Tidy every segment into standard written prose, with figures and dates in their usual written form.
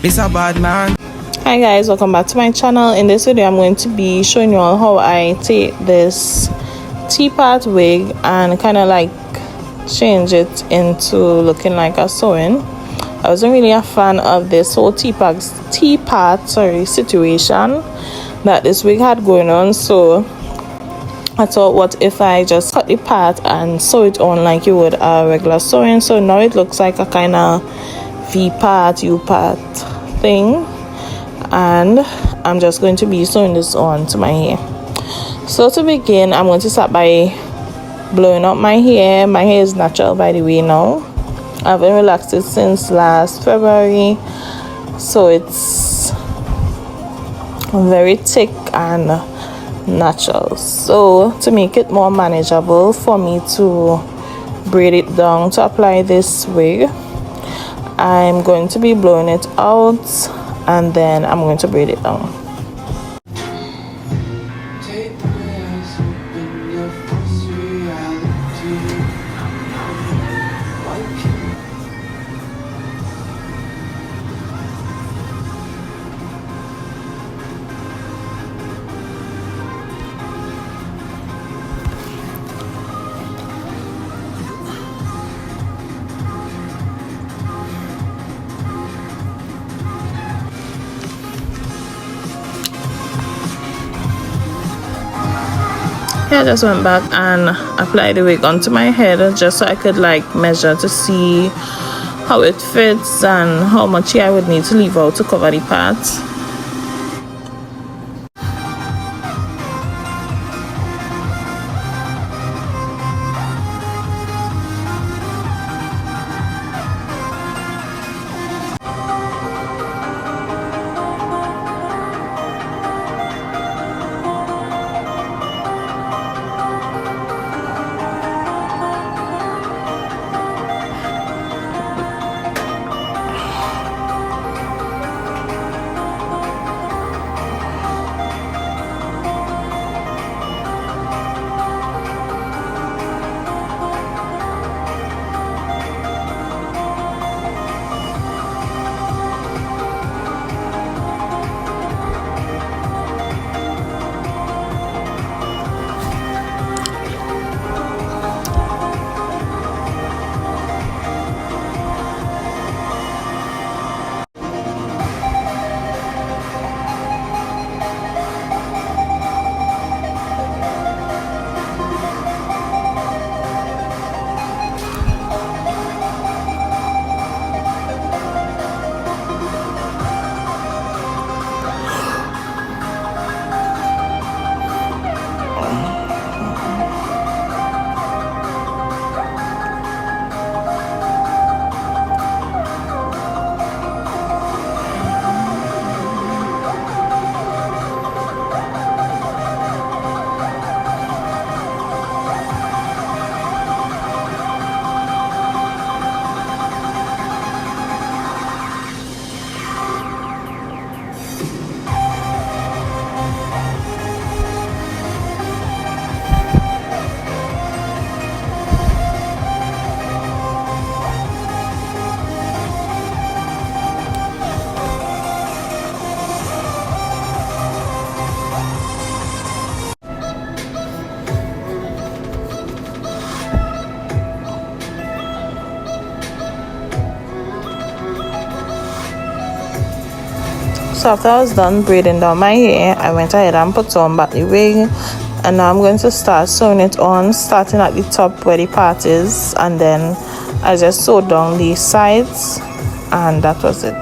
It's a bad man. Hi guys, welcome back to my channel. In this video I'm going to be showing you all how I take this teapot wig and kind of like change it into looking like a sewing. I wasn't really a fan of this whole teapot situation that this wig had going on, so I thought, what if I just cut the part and sew it on like you would a regular sewing. So now it looks like a kind of V-part, U-part thing, and I'm just going to be sewing this on to my hair. So to begin, I'm going to start by blowing up my hair. My hair is natural, by the way. Now I haven't relaxed it since last February, so it's very thick and natural. So to make it more manageable for me to braid it down to apply this wig, I'm going to be blowing it out and then I'm going to braid it down. I just went back and applied the wig onto my head just so I could like measure to see how it fits and how much hair I would need to leave out to cover the parts. So after I was done braiding down my hair, I went ahead and put on back the wig, and now I'm going to start sewing it on, starting at the top where the part is, and then I just sewed down the sides, and that was it.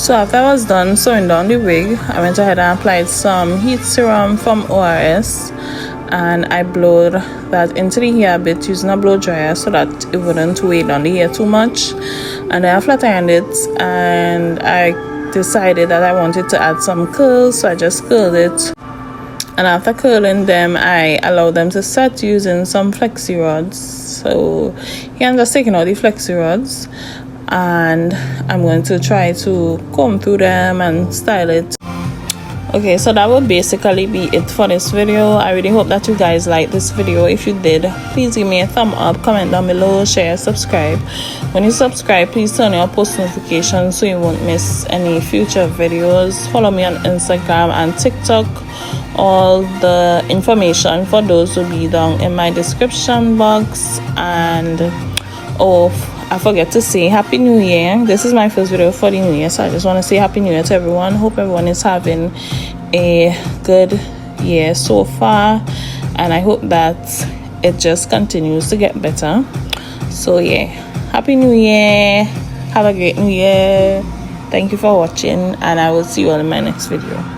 So after I was done sewing down the wig, I went ahead and applied some heat serum from ORS, and I blowed that into the hair a bit using a blow dryer so that it wouldn't weigh down the hair too much. And I flat ironed it, and I decided that I wanted to add some curls, so I just curled it. And after curling them, I allowed them to set using some flexi rods. So here I'm just taking out the flexi rods, and I'm going to try to comb through them and style it. Okay, so that would basically be it for this video. I really hope that you guys liked this video. If you did, please give me a thumb up, comment down below, share, subscribe. When you subscribe, please turn on your post notifications so you won't miss any future videos. Follow me on Instagram and TikTok. All the information for those will be down in my description box. And oh, I forget to say Happy New Year. This is my first video for the New Year, so I just want to say Happy New Year to everyone. Hope everyone is having a good year so far, and I hope that it just continues to get better. So yeah, Happy New Year. Have a great New Year. Thank you for watching, and I will see you all in my next video.